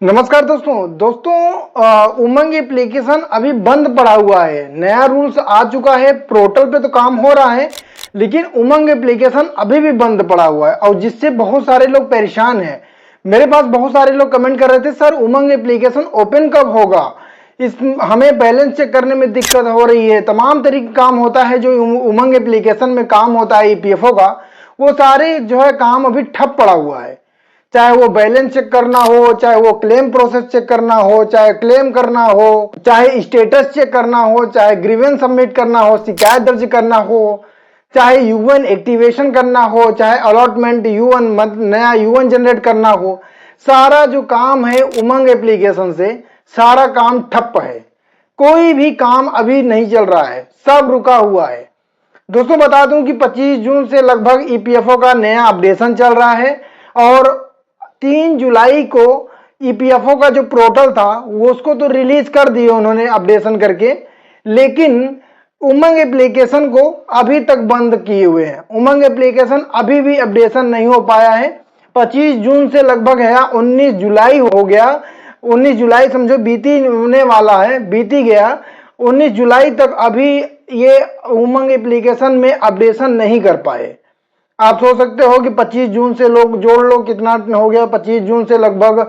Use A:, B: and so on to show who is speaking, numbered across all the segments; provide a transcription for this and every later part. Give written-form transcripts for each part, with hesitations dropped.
A: नमस्कार दोस्तों उमंग एप्लीकेशन अभी बंद पड़ा हुआ है। नया रूल्स आ चुका है, पोर्टल पे तो काम हो रहा है, लेकिन उमंग एप्लीकेशन अभी भी बंद पड़ा हुआ है और जिससे बहुत सारे लोग परेशान हैं। मेरे पास बहुत सारे लोग कमेंट कर रहे थे, सर उमंग एप्लीकेशन ओपन कब होगा, इस हमें बैलेंस चेक करने में दिक्कत हो रही है। तमाम तरीके काम होता है जो उमंग एप्लीकेशन में काम होता है ईपीएफओ का, वो सारे जो है काम अभी ठप पड़ा हुआ है। चाहे वो बैलेंस चेक करना हो, चाहे वो क्लेम प्रोसेस चेक करना हो, चाहे क्लेम करना हो, चाहे स्टेटस चेक करना हो, चाहे ग्रीवेंस सबमिट करना हो, शिकायत दर्ज करना हो, चाहे यूएन एक्टिवेशन करना हो, चाहे अलॉटमेंट यूएन नया यूएन जनरेट करना हो, सारा जो काम है उमंग एप्लीकेशन से सारा काम ठप्प है। कोई भी काम अभी नहीं चल रहा है, सब रुका हुआ है। दोस्तों बता दूं कि 25 जून से लगभग ईपीएफओ का नया अपडेशन चल रहा है और 3 जुलाई को ईपीएफओ का जो पोर्टल था वो उसको तो रिलीज कर दिए उन्होंने अपडेशन करके, लेकिन उमंग एप्लीकेशन को अभी तक बंद किए हुए हैं। उमंग एप्लीकेशन अभी भी अपडेशन नहीं हो पाया है। 25 जून से लगभग है 19 जुलाई हो गया, 19 जुलाई समझो बीतीने वाला है, बीती गया। 19 जुलाई तक अभी ये उमंग एप्लीकेशन में अपडेशन नहीं कर पाए। आप सोच सकते हो कि 25 जून से लोग जोड़ लो कितना हो गया। 25 जून से लगभग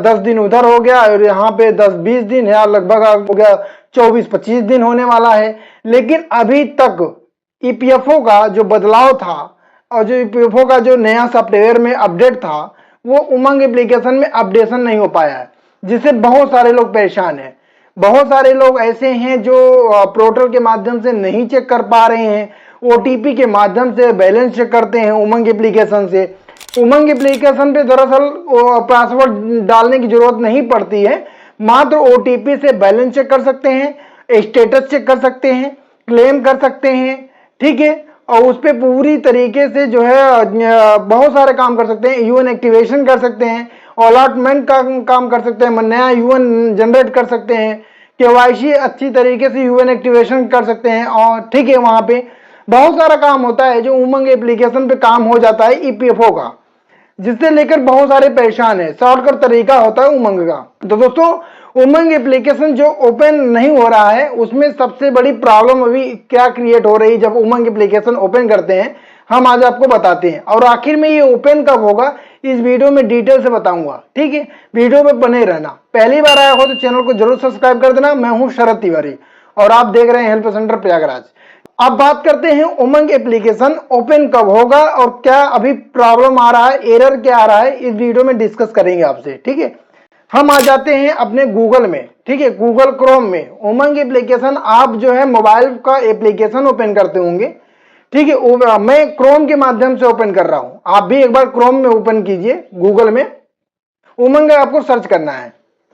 A: 10 दिन उधर हो गया और यहाँ पे 10-20 दिन है, लगभग हो गया 24-25 दिन होने वाला है। लेकिन अभी तक ईपीएफओ का जो बदलाव था और जो ईपीएफओ का जो नया सॉफ्टवेयर में अपडेट था वो उमंग एप्लीकेशन में अपडेशन नहीं हो पाया है, जिससे बहुत सारे लोग परेशान हैं। बहुत सारे लोग ऐसे हैं जो पोर्टल के माध्यम से नहीं चेक कर पा रहे हैं, ओटीपी के माध्यम से बैलेंस चेक करते हैं उमंग एप्लीकेशन से। उमंग एप्लीकेशन पे दरअसल पासवर्ड डालने की जरूरत नहीं पड़ती है, मात्र ओटीपी से बैलेंस चेक कर सकते हैं, स्टेटस चेक कर सकते हैं, क्लेम कर सकते हैं, ठीक है। और उस पर पूरी तरीके से जो है बहुत सारे काम कर सकते हैं। यूएन एक्टिवेशन कर सकते हैं, अलॉटमेंट का काम कर सकते हैं, नया यूएन जनरेट कर सकते हैं, केवाईसी अच्छी तरीके से यूएन एक्टिवेशन कर सकते हैं, और ठीक है वहां पे बहुत सारा काम होता है जो उमंग एप्लीकेशन पे काम हो जाता है ईपीएफओ का, जिससे लेकर बहुत सारे परेशान है। शॉर्टकट तरीका होता है उमंग का। तो दोस्तों उमंग एप्लीकेशन जो ओपन नहीं हो रहा है उसमें सबसे बड़ी प्रॉब्लम अभी क्या क्रिएट हो रही है जब उमंग एप्लीकेशन ओपन करते हैं, हम आज आपको बताते हैं। और आखिर में ये ओपन कब होगा इस वीडियो में डिटेल से बताऊंगा, ठीक है। वीडियो में बने रहना। पहली बार आया हो तो चैनल को जरूर सब्सक्राइब कर देना। मैं हूं शरद तिवारी और आप देख रहे हैं हेल्प सेंटर प्रयागराज। अब बात करते हैं उमंग एप्लीकेशन ओपन कब होगा और क्या अभी प्रॉब्लम आ रहा है, एरर क्या आ रहा है, इस वीडियो में डिस्कस करेंगे आपसे, ठीक है। हम आ जाते हैं अपने गूगल में, ठीक है, गूगल क्रोम में। उमंग एप्लीकेशन आप जो है मोबाइल का एप्लीकेशन ओपन करते होंगे, ठीक है। मैं क्रोम के माध्यम से ओपन कर रहा हूं, आप भी एक बार क्रोम में ओपन कीजिए। गूगल में उमंग आपको सर्च करना है।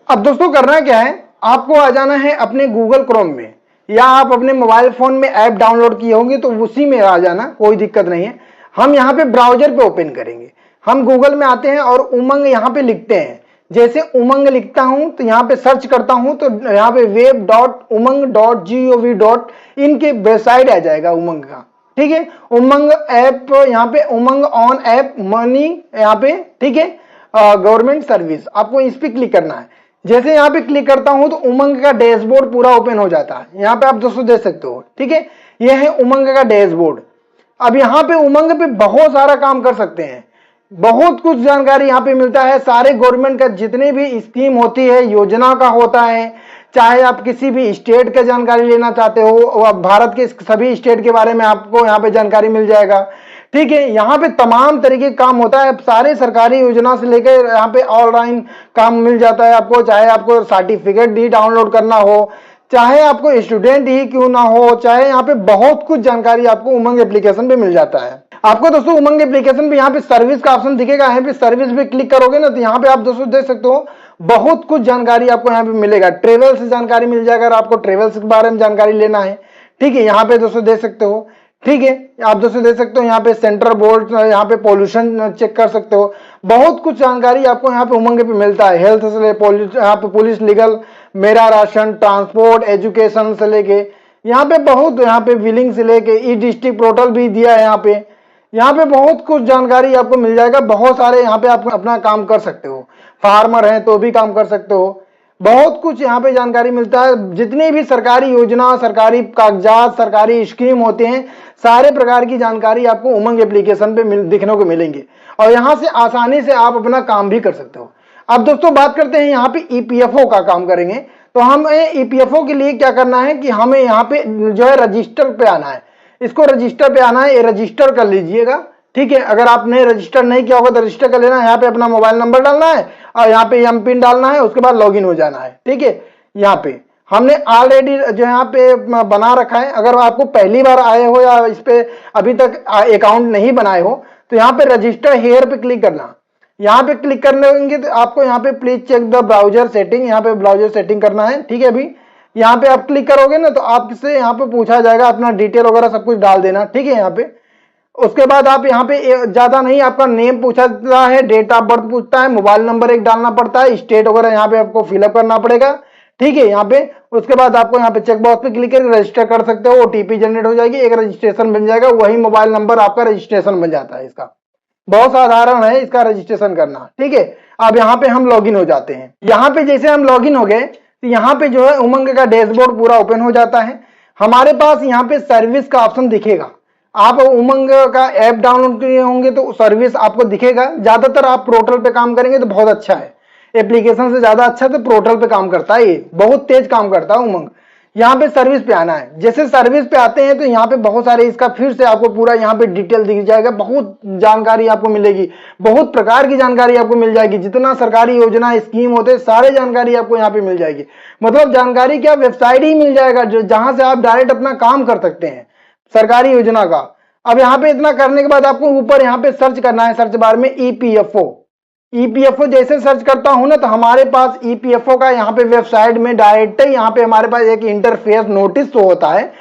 A: अब दोस्तों करना क्या है, आपको आ जाना है अपने गूगल क्रोम में, या आप अपने मोबाइल फोन में ऐप डाउनलोड किए होंगे तो उसी में आ जाना, कोई दिक्कत नहीं है। हम यहाँ पे ब्राउजर पे ओपन करेंगे। हम गूगल में आते हैं और उमंग यहाँ पे लिखते हैं। जैसे उमंग लिखता हूं तो यहाँ पे सर्च करता हूं तो यहाँ पे web.umang.gov.in के वेबसाइट आ जाएगा उमंग का, ठीक है। उमंग ऐप यहाँ पे उमंग ऑन ऐप मनी यहाँ पे, ठीक है, गवर्नमेंट सर्विस, आपको इस पे क्लिक करना है। जैसे यहाँ पे क्लिक करता हूं तो उमंग का डैशबोर्ड पूरा ओपन हो जाता है। यहाँ पे आप दोस्तों देख सकते हो, ठीक है, यह है उमंग का डैशबोर्ड। अब यहाँ पे उमंग पे बहुत सारा काम कर सकते हैं, बहुत कुछ जानकारी यहाँ पे मिलता है। सारे गवर्नमेंट का जितने भी स्कीम होती है, योजना का होता है, चाहे आप किसी भी स्टेट का जानकारी लेना चाहते हो, भारत के सभी स्टेट के बारे में आपको यहाँ पे जानकारी मिल जाएगा, ठीक है। यहाँ पे तमाम तरीके का काम होता है, सारे सरकारी योजना से लेकर यहाँ पे ऑनलाइन काम मिल जाता है आपको। चाहे आपको सर्टिफिकेट ही डाउनलोड करना हो, चाहे आपको स्टूडेंट ही क्यों ना हो, चाहे यहाँ पे बहुत कुछ जानकारी आपको उमंग एप्लीकेशन पे मिल जाता है। आपको दोस्तों उमंग एप्लीकेशन पे यहाँ पे सर्विस का ऑप्शन दिखेगा, यहाँ पे सर्विस पे क्लिक करोगे ना तो यहाँ पे आप दोस्तों देख सकते हो बहुत कुछ जानकारी आपको यहाँ पे मिलेगा। ट्रेवल से जानकारी मिल जाएगा अगर आपको ट्रेवल्स के बारे में जानकारी लेना है, ठीक है। यहाँ पे दोस्तों देख सकते हो, ठीक है, आप दोस्तों देख सकते हो यहाँ पे सेंट्रल बोर्ड, यहाँ पे पोल्यूशन चेक कर सकते हो। बहुत कुछ जानकारी आपको यहाँ पे उमंग पे मिलता है। हेल्थ से यहाँ पे पुलिस, लीगल, मेरा राशन, ट्रांसपोर्ट, एजुकेशन से लेके यहाँ पे बहुत, यहाँ पे बिलिंग से लेके ई डिस्ट्रिक्ट पोर्टल भी दिया है। यहाँ पे बहुत कुछ जानकारी आपको मिल जाएगा। बहुत सारे यहाँ पे आप अपना काम कर सकते हो। फार्मर हैं तो भी काम कर सकते हो। बहुत कुछ यहाँ पे जानकारी मिलता है। जितनी भी सरकारी योजना, सरकारी कागजात, सरकारी स्कीम होते हैं, सारे प्रकार की जानकारी आपको उमंग एप्लीकेशन पे दिखने को मिलेंगे और यहाँ से आसानी से आप अपना काम भी कर सकते हो। अब दोस्तों बात करते हैं यहाँ पे ईपीएफओ का काम करेंगे। तो हमें ईपीएफओ के लिए क्या करना है कि हमें यहाँ पे जो है रजिस्टर पे आना है। इसको रजिस्टर पे आना है, ये रजिस्टर कर लीजिएगा। ठीक है, अगर आपने रजिस्टर नहीं किया होगा तो रजिस्टर कर लेना। यहाँ पे अपना मोबाइल नंबर डालना है और यहाँ पे एम पिन डालना है, उसके बाद लॉगिन हो जाना है। ठीक है, यहाँ पे हमने ऑलरेडी जो यहाँ पे बना रखा है। अगर आपको पहली बार आए हो या इस पे अभी तक अकाउंट नहीं बनाए हो तो यहाँ पे रजिस्टर हेयर पे क्लिक करना। यहाँ पे क्लिक करने तो आपको यहाँ पे please check the browser setting, यहाँ पे ब्राउजर सेटिंग करना है। ठीक है, अभी यहाँ पे आप क्लिक करोगे ना तो आपसे यहाँ पे पूछा जाएगा, अपना डिटेल वगैरह सब कुछ डाल देना। ठीक है, यहाँ पे उसके बाद आप यहाँ पे ज्यादा नहीं, आपका नेम पूछता है, डेट ऑफ बर्थ पूछता है, मोबाइल नंबर एक डालना पड़ता है, स्टेट वगैरह यहाँ पे आपको फिलअप करना पड़ेगा। ठीक है, यहाँ पे उसके बाद आपको यहाँ पे चेक बॉक्स पे क्लिक करके रजिस्टर कर सकते हो। ओटीपी जनरेट हो जाएगी, एक रजिस्ट्रेशन बन जाएगा, वही मोबाइल नंबर आपका रजिस्ट्रेशन बन जाता है। इसका बहुत साधारण है इसका रजिस्ट्रेशन करना। ठीक है, अब यहाँ पे हम लॉगिन हो जाते हैं। यहाँ पे जैसे हम लॉगिन हो गए तो यहाँ पे जो है उमंग का डैशबोर्ड पूरा ओपन हो जाता है। हमारे पास यहाँ पे सर्विस का ऑप्शन दिखेगा। आप उमंग का ऐप डाउनलोड किए होंगे तो सर्विस आपको दिखेगा। ज्यादातर आप पोर्टल पे काम करेंगे तो बहुत अच्छा है, एप्लीकेशन से ज्यादा अच्छा तो पोर्टल पे काम करता है, ये बहुत तेज काम करता है उमंग। यहाँ पे सर्विस पे आना है। जैसे सर्विस पे आते हैं तो यहाँ पे बहुत सारे इसका फिर से आपको पूरा यहाँ पे डिटेल दिख जाएगा, बहुत जानकारी आपको मिलेगी, बहुत प्रकार की जानकारी आपको मिल जाएगी। जितना सरकारी योजना स्कीम होते हैं सारे जानकारी आपको यहाँ पे मिल जाएगी। मतलब जानकारी क्या, वेबसाइट ही मिल जाएगा जो जहां से आप डायरेक्ट अपना काम कर सकते हैं सरकारी योजना का। अब यहाँ पे इतना करने के बाद आपको ऊपर यहाँ पे सर्च करना है, सर्च बार में ईपीएफओ। ईपीएफओ जैसे सर्च करता हूं ना तो हमारे पास ईपीएफओ का यहाँ पे वेबसाइट में डायरेक्ट यहाँ पे हमारे पास एक इंटरफेस नोटिस तो होता है,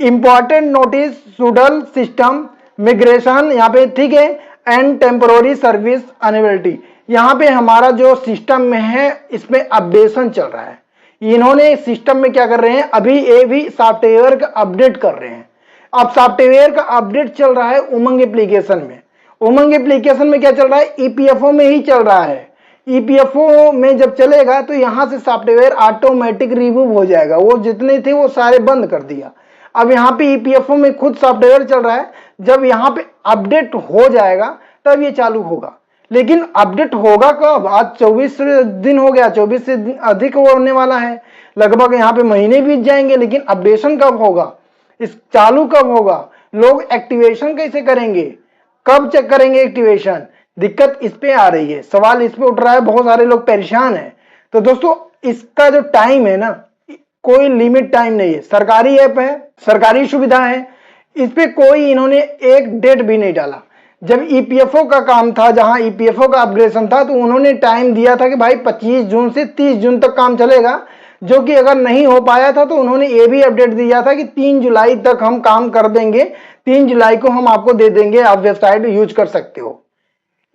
A: इंपॉर्टेंट नोटिस सुडल सिस्टम मिग्रेशन यहाँ पे। ठीक है, एंड टेम्पोररी सर्विस अनेबिलिटी, यहाँ पे हमारा जो सिस्टम में है इसमें अपडेशन चल रहा है। इन्होंने सिस्टम में क्या कर रहे हैं, अभी ये भी सॉफ्टवेयर का अपडेट कर रहे हैं। अब सॉफ्टवेयर का अपडेट चल रहा है उमंग एप्लीकेशन में। उमंग एप्लीकेशन में क्या चल रहा है, ईपीएफओ में ही चल रहा है। ईपीएफओ में जब चलेगा तो यहां से सॉफ्टवेयर ऑटोमेटिक रिमूव हो जाएगा, वो जितने थे वो सारे बंद कर दिया। अब यहाँ पे ईपीएफओ में खुद सॉफ्टवेयर चल रहा है। जब यहाँ पे अपडेट हो जाएगा तब ये चालू होगा। लेकिन अपडेट होगा कब, आज 24 दिन हो गया, 24 से अधिक होने वाला है, लगभग यहाँ पे महीने बीत जाएंगे। लेकिन अपडेशन कब होगा, इस चालू कब होगा, लोग एक्टिवेशन कैसे करेंगे, कब चेक करेंगे एक्टिवेशन, दिक्कत इस पे आ रही है, सवाल इस पे उठ रहा है, बहुत सारे लोग परेशान हैं। तो दोस्तों इसका जो टाइम है ना, कोई लिमिट टाइम नहीं है। सरकारी ऐप है, सरकारी सुविधा है, इस पे कोई इन्होंने एक डेट भी नहीं डाला। जब ईपीएफओ का काम था, जहां ईपीएफओ का अपग्रेडेशन था, तो उन्होंने टाइम दिया था कि भाई 25 जून से 30 जून तक काम चलेगा, जो कि अगर नहीं हो पाया था तो उन्होंने ये भी अपडेट दिया था कि 3 जुलाई तक हम काम कर देंगे, 3 जुलाई को हम आपको दे देंगे, आप वेबसाइट यूज कर सकते हो।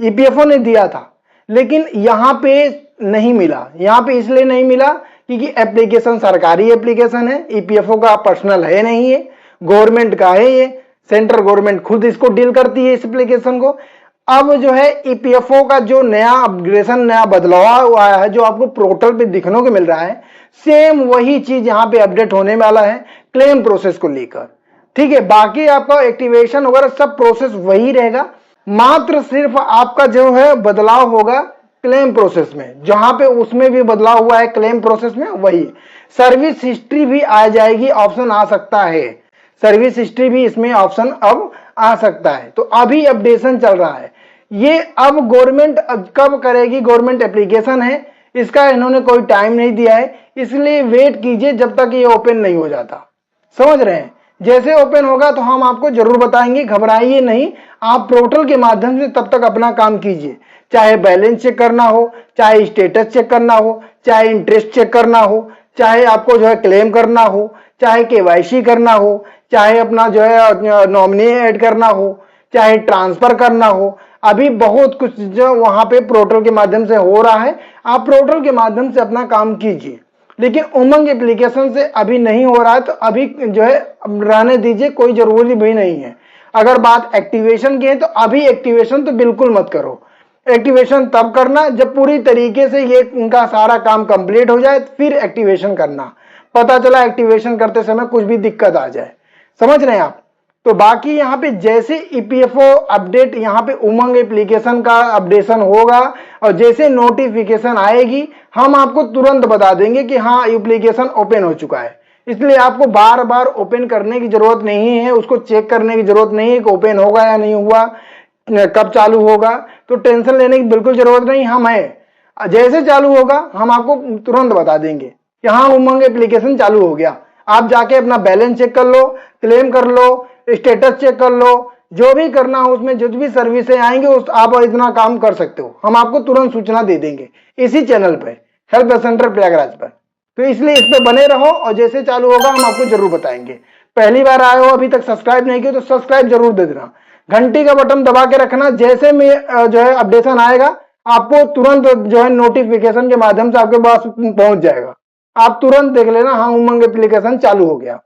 A: ईपीएफओ ने दिया था, लेकिन यहां पे नहीं मिला। यहां पे इसलिए नहीं मिला क्योंकि एप्लीकेशन सरकारी एप्लीकेशन है, ईपीएफओ का पर्सनल है नहीं है, गवर्नमेंट का है, ये सेंट्रल गवर्नमेंट खुद इसको डील करती है इस एप्लीकेशन को। अब जो है ईपीएफओ का जो नया अपग्रेडेशन, नया बदलाव आया है, जो आपको पोर्टल पे दिखने को मिल रहा है, सेम वही चीज यहाँ पे अपडेट होने वाला है क्लेम प्रोसेस को लेकर। ठीक है, बाकी आपका एक्टिवेशन वगैरह सब प्रोसेस वही रहेगा, मात्र सिर्फ आपका जो है बदलाव होगा क्लेम प्रोसेस में। जहां पे उसमें भी बदलाव हुआ है क्लेम प्रोसेस में, वही सर्विस हिस्ट्री भी आ जाएगी, ऑप्शन आ सकता है, सर्विस हिस्ट्री भी इसमें ऑप्शन अब आ सकता है। तो अभी अपडेशन चल रहा है ये। अब गवर्नमेंट कब करेगी, गवर्नमेंट एप्लीकेशन है, इसका इन्होंने कोई टाइम नहीं दिया है, इसलिए वेट कीजिए जब तक ये ओपन नहीं हो जाता। समझ रहे हैं, जैसे ओपन होगा तो हम आपको जरूर बताएंगे, घबराइए नहीं। आप पोर्टल के माध्यम से तब तक अपना काम कीजिए, चाहे बैलेंस चेक करना हो, चाहे स्टेटस चेक करना हो, चाहे इंटरेस्ट चेक करना हो, चाहे आपको जो है क्लेम करना हो, चाहे केवाईसी करना हो, चाहे अपना जो है नॉमिनी ऐड करना हो, चाहे ट्रांसफर करना हो। अभी बहुत कुछ जो वहां पे पोर्टल के माध्यम से हो रहा है, आप पोर्टल के माध्यम से अपना काम कीजिए। लेकिन उमंग एप्लीकेशन से अभी नहीं हो रहा है तो अभी जो है रहने दीजिए, कोई जरूरी भी नहीं है। अगर बात एक्टिवेशन की है तो अभी एक्टिवेशन तो बिल्कुल मत करो। एक्टिवेशन तब करना जब पूरी तरीके से ये इनका सारा काम कंप्लीट हो जाए, फिर एक्टिवेशन करना। पता चला एक्टिवेशन करते समय कुछ भी दिक्कत आ जाए, समझ रहे हैं आप। तो बाकी यहाँ पे जैसे ईपीएफओ अपडेट, यहाँ पे उमंग एप्लीकेशन का अपडेशन होगा और जैसे नोटिफिकेशन आएगी हम आपको तुरंत बता देंगे कि हाँ एप्लीकेशन ओपन हो चुका है। इसलिए आपको बार बार ओपन करने की जरूरत नहीं है, उसको चेक करने की जरूरत नहीं है कि ओपन होगा या नहीं हुआ, कब चालू होगा, तो टेंशन लेने की बिल्कुल जरूरत नहीं। हम है जैसे चालू होगा हम आपको तुरंत बता देंगे कि हाँ उमंग एप्लीकेशन चालू हो गया। आप जाके अपना बैलेंस चेक कर लो, क्लेम कर लो, स्टेटस चेक कर लो, जो भी करना हो उसमें जो भी सर्विसें आएंगे उस आप इतना काम कर सकते हो, हम आपको तुरंत सूचना दे देंगे इसी चैनल पे, हेल्प सेंटर प्रयागराज पर। तो इसलिए इस पे बने रहो और जैसे चालू होगा हम आपको जरूर बताएंगे। पहली बार आए हो, अभी तक सब्सक्राइब नहीं किया तो सब्सक्राइब जरूर दे देना, घंटी का बटन दबा के रखना, जैसे में जो है अपडेशन आएगा आपको तुरंत जो है नोटिफिकेशन के माध्यम से आपके पास पहुंच जाएगा। आप तुरंत देख लेना हाँ उमंग एप्लीकेशन चालू हो गया।